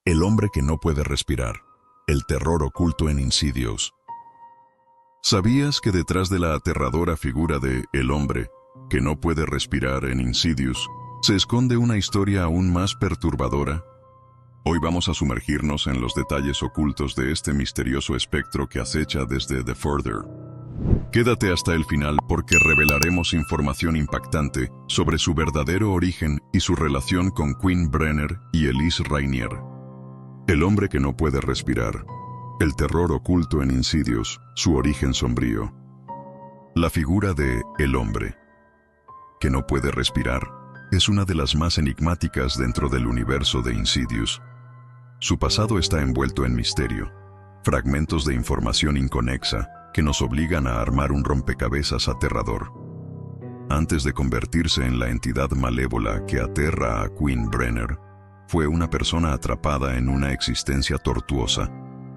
El hombre que no puede respirar. El terror oculto en Insidious. ¿Sabías que detrás de la aterradora figura de el hombre que no puede respirar en Insidious se esconde una historia aún más perturbadora? Hoy vamos a sumergirnos en los detalles ocultos de este misterioso espectro que acecha desde The Further. Quédate hasta el final porque revelaremos información impactante sobre su verdadero origen y su relación con Quinn Brenner y Elise Rainier. El hombre que no puede respirar. El terror oculto en Insidious, su origen sombrío. La figura de el hombre que no puede respirar es una de las más enigmáticas dentro del universo de Insidious. Su pasado está envuelto en misterio, fragmentos de información inconexa que nos obligan a armar un rompecabezas aterrador. Antes de convertirse en la entidad malévola que aterra a Quinn Brenner, fue una persona atrapada en una existencia tortuosa,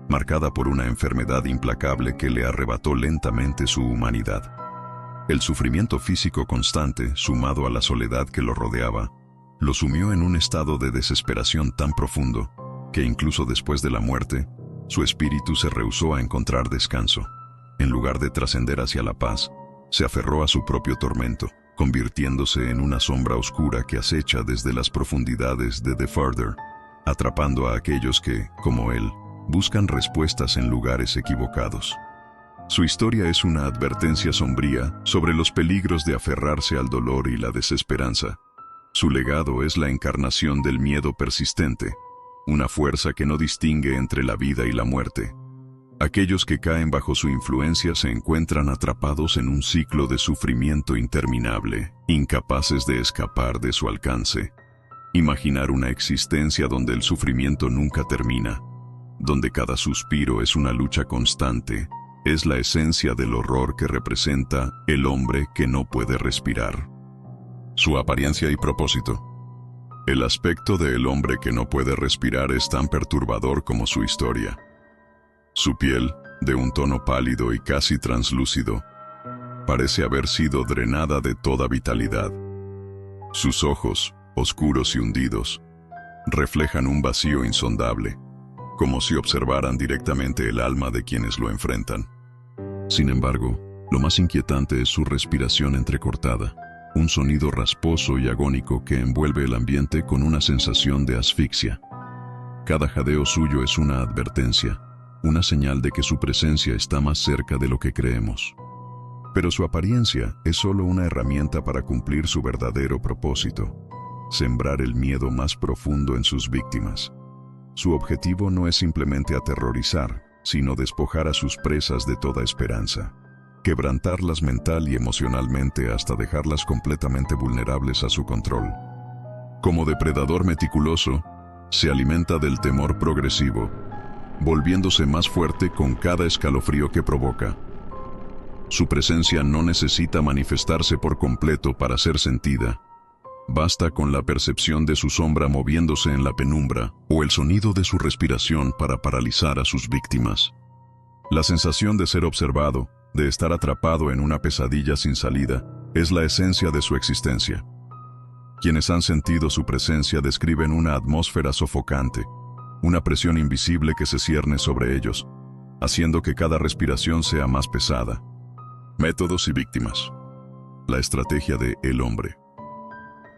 marcada por una enfermedad implacable que le arrebató lentamente su humanidad. El sufrimiento físico constante, sumado a la soledad que lo rodeaba, lo sumió en un estado de desesperación tan profundo que incluso después de la muerte, su espíritu se rehusó a encontrar descanso. En lugar de trascender hacia la paz, se aferró a su propio tormento, convirtiéndose en una sombra oscura que acecha desde las profundidades de The Further, atrapando a aquellos que, como él, buscan respuestas en lugares equivocados. Su historia es una advertencia sombría sobre los peligros de aferrarse al dolor y la desesperanza. Su legado es la encarnación del miedo persistente, una fuerza que no distingue entre la vida y la muerte. Aquellos que caen bajo su influencia se encuentran atrapados en un ciclo de sufrimiento interminable, incapaces de escapar de su alcance. Imaginar una existencia donde el sufrimiento nunca termina, donde cada suspiro es una lucha constante, es la esencia del horror que representa el hombre que no puede respirar. Su apariencia y propósito. El aspecto del hombre que no puede respirar es tan perturbador como su historia. Su piel, de un tono pálido y casi translúcido, parece haber sido drenada de toda vitalidad. Sus ojos, oscuros y hundidos, reflejan un vacío insondable, como si observaran directamente el alma de quienes lo enfrentan. Sin embargo, lo más inquietante es su respiración entrecortada, un sonido rasposo y agónico que envuelve el ambiente con una sensación de asfixia. Cada jadeo suyo es una advertencia, una señal de que su presencia está más cerca de lo que creemos. Pero su apariencia es solo una herramienta para cumplir su verdadero propósito: sembrar el miedo más profundo en sus víctimas. Su objetivo no es simplemente aterrorizar, sino despojar a sus presas de toda esperanza, quebrantarlas mental y emocionalmente hasta dejarlas completamente vulnerables a su control. Como depredador meticuloso, se alimenta del temor progresivo, volviéndose más fuerte con cada escalofrío que provoca. Su presencia no necesita manifestarse por completo para ser sentida. Basta con la percepción de su sombra moviéndose en la penumbra o el sonido de su respiración para paralizar a sus víctimas. La sensación de ser observado, de estar atrapado en una pesadilla sin salida, es la esencia de su existencia. Quienes han sentido su presencia describen una atmósfera sofocante, una presión invisible que se cierne sobre ellos, haciendo que cada respiración sea más pesada. Métodos y víctimas. La estrategia de el hombre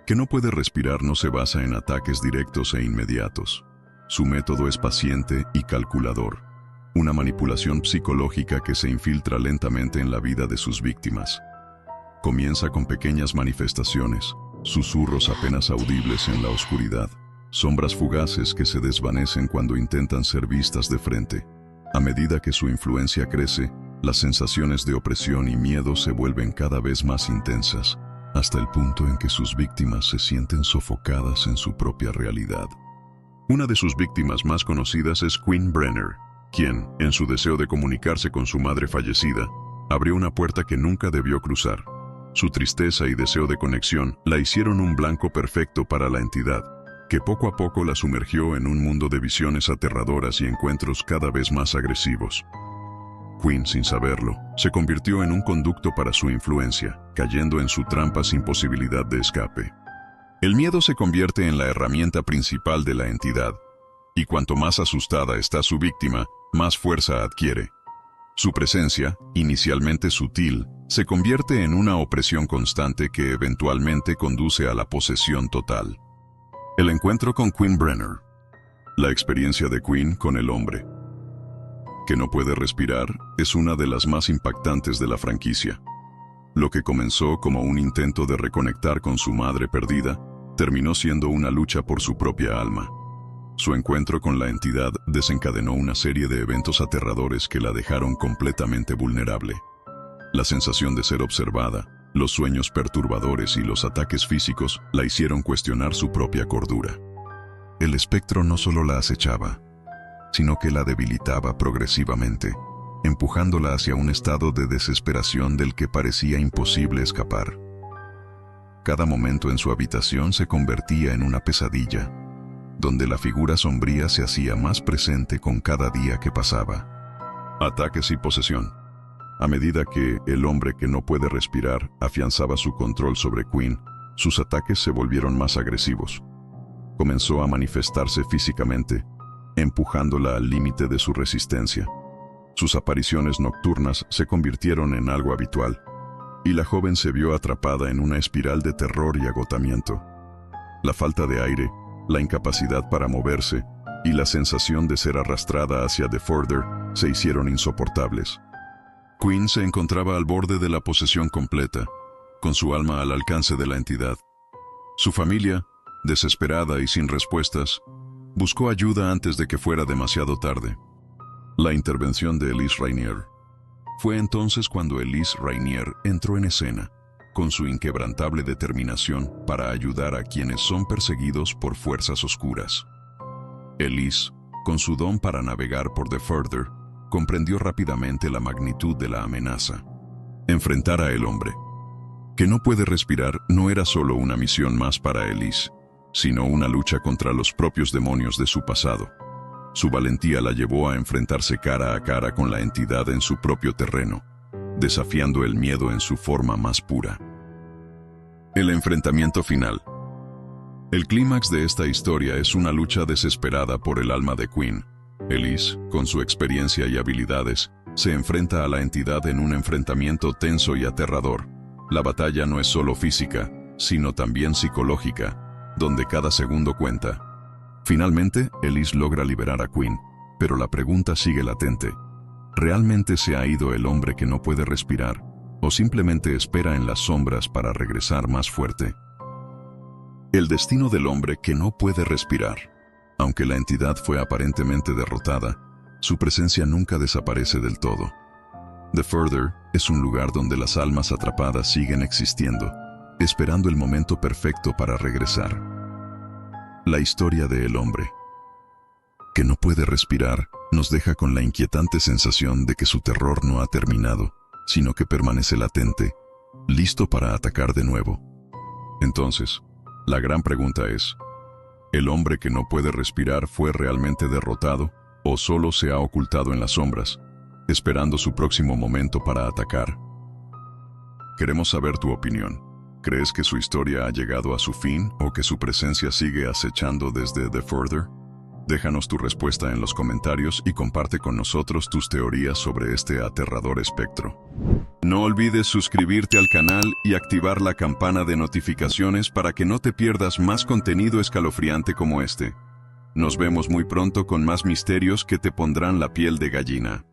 que no puede respirar no se basa en ataques directos e inmediatos. Su método es paciente y calculador, una manipulación psicológica que se infiltra lentamente en la vida de sus víctimas. Comienza con pequeñas manifestaciones, susurros apenas audibles en la oscuridad, sombras fugaces que se desvanecen cuando intentan ser vistas de frente. A medida que su influencia crece, las sensaciones de opresión y miedo se vuelven cada vez más intensas, hasta el punto en que sus víctimas se sienten sofocadas en su propia realidad. Una de sus víctimas más conocidas es Quinn Brenner, quien, en su deseo de comunicarse con su madre fallecida, abrió una puerta que nunca debió cruzar. Su tristeza y deseo de conexión la hicieron un blanco perfecto para la entidad, que poco a poco la sumergió en un mundo de visiones aterradoras y encuentros cada vez más agresivos. Quinn, sin saberlo, se convirtió en un conducto para su influencia, cayendo en su trampa sin posibilidad de escape. El miedo se convierte en la herramienta principal de la entidad, y cuanto más asustada está su víctima, más fuerza adquiere. Su presencia, inicialmente sutil, se convierte en una opresión constante que eventualmente conduce a la posesión total. El encuentro con Quinn Brenner. La experiencia de Quinn con el hombre que no puede respirar es una de las más impactantes de la franquicia. Lo que comenzó como un intento de reconectar con su madre perdida, terminó siendo una lucha por su propia alma. Su encuentro con la entidad desencadenó una serie de eventos aterradores que la dejaron completamente vulnerable. La sensación de ser observada, los sueños perturbadores y los ataques físicos la hicieron cuestionar su propia cordura. El espectro no solo la acechaba, sino que la debilitaba progresivamente, empujándola hacia un estado de desesperación del que parecía imposible escapar. Cada momento en su habitación se convertía en una pesadilla, donde la figura sombría se hacía más presente con cada día que pasaba. Ataques y posesión. A medida que el hombre que no puede respirar afianzaba su control sobre Quinn, sus ataques se volvieron más agresivos. Comenzó a manifestarse físicamente, empujándola al límite de su resistencia. Sus apariciones nocturnas se convirtieron en algo habitual, y la joven se vio atrapada en una espiral de terror y agotamiento. La falta de aire, la incapacidad para moverse y la sensación de ser arrastrada hacia The Further se hicieron insoportables. Quinn se encontraba al borde de la posesión completa, con su alma al alcance de la entidad. Su familia, desesperada y sin respuestas, buscó ayuda antes de que fuera demasiado tarde. La intervención de Elise Rainier. Fue entonces cuando Elise Rainier entró en escena, con su inquebrantable determinación para ayudar a quienes son perseguidos por fuerzas oscuras. Elise, con su don para navegar por The Further, comprendió rápidamente la magnitud de la amenaza. Enfrentar a el hombre que no puede respirar no era solo una misión más para Elise, sino una lucha contra los propios demonios de su pasado. Su valentía la llevó a enfrentarse cara a cara con la entidad en su propio terreno, desafiando el miedo en su forma más pura. El enfrentamiento final. El clímax de esta historia es una lucha desesperada por el alma de Quinn. Elise, con su experiencia y habilidades, se enfrenta a la entidad en un enfrentamiento tenso y aterrador. La batalla no es solo física, sino también psicológica, donde cada segundo cuenta. Finalmente, Elise logra liberar a Quinn, pero la pregunta sigue latente. ¿Realmente se ha ido el hombre que no puede respirar, o simplemente espera en las sombras para regresar más fuerte? El destino del hombre que no puede respirar. Aunque la entidad fue aparentemente derrotada, su presencia nunca desaparece del todo. The Further es un lugar donde las almas atrapadas siguen existiendo, esperando el momento perfecto para regresar. La historia de el hombre que no puede respirar nos deja con la inquietante sensación de que su terror no ha terminado, sino que permanece latente, listo para atacar de nuevo. Entonces, la gran pregunta es, ¿el hombre que no puede respirar fue realmente derrotado o solo se ha ocultado en las sombras, esperando su próximo momento para atacar? Queremos saber tu opinión. ¿Crees que su historia ha llegado a su fin o que su presencia sigue acechando desde The Further? Déjanos tu respuesta en los comentarios y comparte con nosotros tus teorías sobre este aterrador espectro. No olvides suscribirte al canal y activar la campana de notificaciones para que no te pierdas más contenido escalofriante como este. Nos vemos muy pronto con más misterios que te pondrán la piel de gallina.